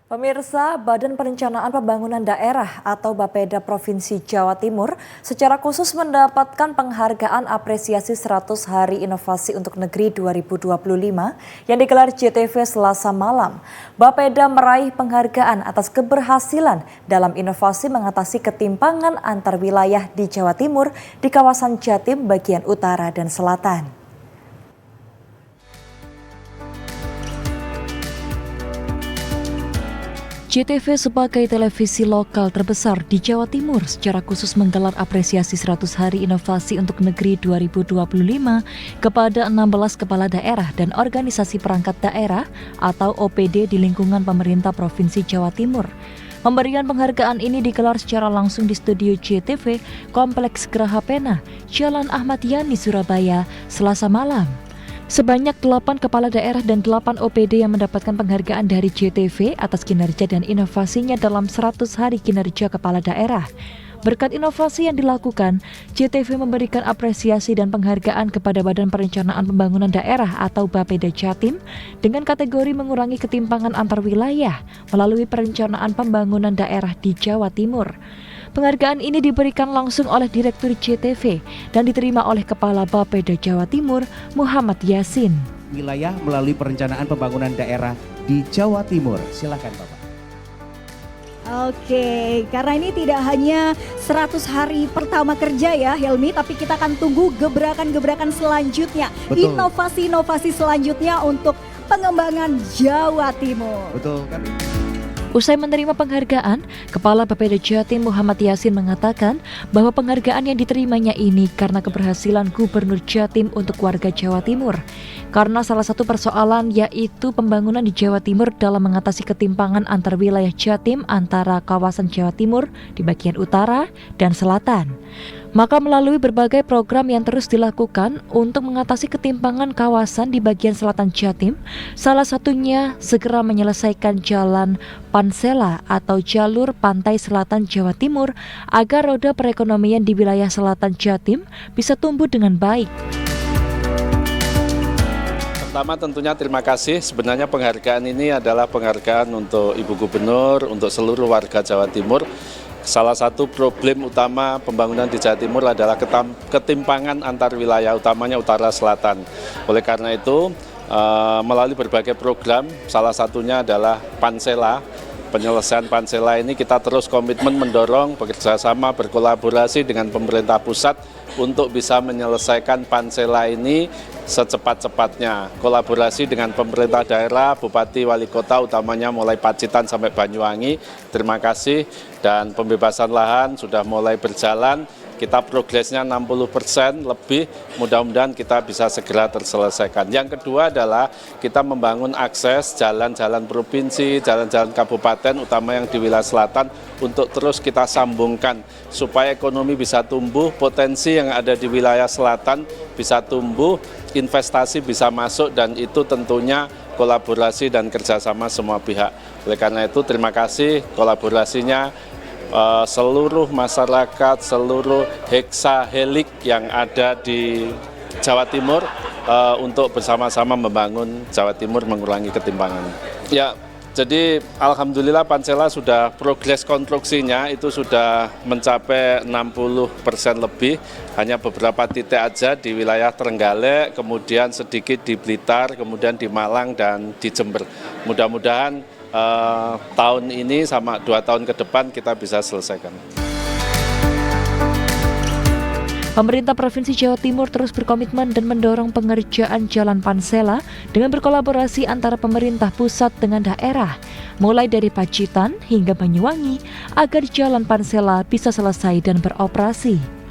Pemirsa, Badan Perencanaan Pembangunan Daerah atau Bapeda Provinsi Jawa Timur secara khusus mendapatkan penghargaan apresiasi 100 Hari Inovasi untuk Negeri 2025 yang digelar JTV Selasa malam. Bapeda meraih penghargaan atas keberhasilan dalam inovasi mengatasi ketimpangan antar wilayah di Jawa Timur di kawasan Jatim bagian utara dan selatan. JTV sebagai televisi lokal terbesar di Jawa Timur secara khusus menggelar apresiasi 100 Hari Inovasi untuk Negeri 2025 kepada 16 kepala daerah dan organisasi perangkat daerah atau OPD di lingkungan pemerintah Provinsi Jawa Timur. Pemberian penghargaan ini digelar secara langsung di studio JTV Kompleks Geraha Pena, Jalan Ahmad Yani, Surabaya, Selasa malam. Sebanyak 8 kepala daerah dan 8 OPD yang mendapatkan penghargaan dari JTV atas kinerja dan inovasinya dalam 100 hari kinerja kepala daerah. Berkat inovasi yang dilakukan, JTV memberikan apresiasi dan penghargaan kepada Badan Perencanaan Pembangunan Daerah atau Bapeda Jatim dengan kategori mengurangi ketimpangan antar wilayah melalui perencanaan pembangunan daerah di Jawa Timur. Penghargaan ini diberikan langsung oleh Direktur JTV dan diterima oleh Kepala Bapeda Jawa Timur, Muhammad Yasin. Wilayah melalui perencanaan pembangunan daerah di Jawa Timur. Silakan Bapak. Oke, karena ini tidak hanya 100 hari pertama kerja ya Helmi, tapi kita akan tunggu gebrakan-gebrakan selanjutnya, inovasi-inovasi selanjutnya untuk pengembangan Jawa Timur. Betul kan? Usai menerima penghargaan, Kepala Bapeda Jatim Muhammad Yasin mengatakan bahwa penghargaan yang diterimanya ini karena keberhasilan Gubernur Jatim untuk warga Jawa Timur. Karena salah satu persoalan yaitu pembangunan di Jawa Timur dalam mengatasi ketimpangan antar wilayah Jatim antara kawasan Jawa Timur di bagian utara dan selatan. Maka melalui berbagai program yang terus dilakukan untuk mengatasi ketimpangan kawasan di bagian selatan Jatim, salah satunya segera menyelesaikan jalan Pansela atau jalur pantai selatan Jawa Timur agar roda perekonomian di wilayah selatan Jatim bisa tumbuh dengan baik. Pertama tentunya terima kasih, sebenarnya penghargaan ini adalah penghargaan untuk Ibu Gubernur, untuk seluruh warga Jawa Timur. Salah satu problem utama pembangunan di Jawa Timur adalah ketimpangan antar wilayah, utamanya utara selatan. Oleh karena itu, melalui berbagai program, salah satunya adalah Pansela. Penyelesaian Pansela ini kita terus komitmen mendorong, bekerjasama, berkolaborasi dengan pemerintah pusat untuk bisa menyelesaikan Pansela ini secepat-cepatnya. Kolaborasi dengan pemerintah daerah, bupati, wali kota, utamanya mulai Pacitan sampai Banyuwangi. Terima kasih, dan pembebasan lahan sudah mulai berjalan. Kita progresnya 60% lebih, mudah-mudahan kita bisa segera terselesaikan. Yang kedua adalah kita membangun akses jalan-jalan provinsi, jalan-jalan kabupaten, utama yang di wilayah selatan, untuk terus kita sambungkan supaya ekonomi bisa tumbuh, potensi yang ada di wilayah selatan bisa tumbuh, investasi bisa masuk, dan itu tentunya kolaborasi dan kerjasama semua pihak. Oleh karena itu terima kasih kolaborasinya seluruh masyarakat, seluruh heksahelik yang ada di Jawa Timur untuk bersama-sama membangun Jawa Timur mengurangi ketimpangan. Ya, jadi alhamdulillah Pansela sudah progres konstruksinya itu sudah mencapai 60% lebih, hanya beberapa titik aja di wilayah Trenggalek, kemudian sedikit di Blitar, kemudian di Malang dan di Jember. Mudah-mudahan tahun ini sama 2 tahun ke depan kita bisa selesaikan. Pemerintah Provinsi Jawa Timur terus berkomitmen dan mendorong pengerjaan Jalan Pansela dengan berkolaborasi antara pemerintah pusat dengan daerah, mulai dari Pacitan hingga Banyuwangi, agar Jalan Pansela bisa selesai dan beroperasi.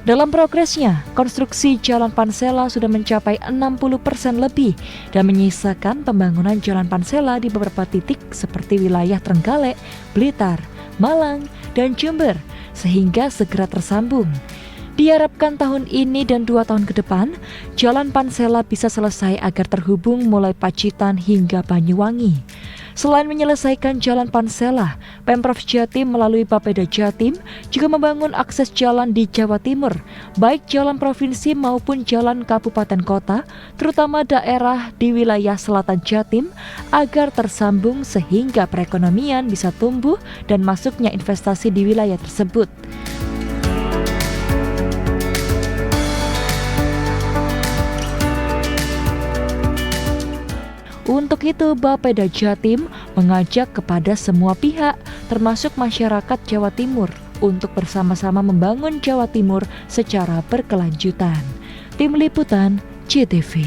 Dalam progresnya, konstruksi Jalan Pansela sudah mencapai 60% lebih dan menyisakan pembangunan Jalan Pansela di beberapa titik seperti wilayah Trenggalek, Blitar, Malang, dan Jember, sehingga segera tersambung. Diharapkan tahun ini dan 2 tahun ke depan, Jalan Pansela bisa selesai agar terhubung mulai Pacitan hingga Banyuwangi. Selain menyelesaikan Jalan Pansela, Pemprov Jatim melalui Bapeda Jatim juga membangun akses jalan di Jawa Timur, baik jalan provinsi maupun jalan kabupaten kota, terutama daerah di wilayah selatan Jatim, agar tersambung sehingga perekonomian bisa tumbuh dan masuknya investasi di wilayah tersebut. Untuk itu, Bapeda Jatim mengajak kepada semua pihak, termasuk masyarakat Jawa Timur, untuk bersama-sama membangun Jawa Timur secara berkelanjutan. Tim Liputan, JTV.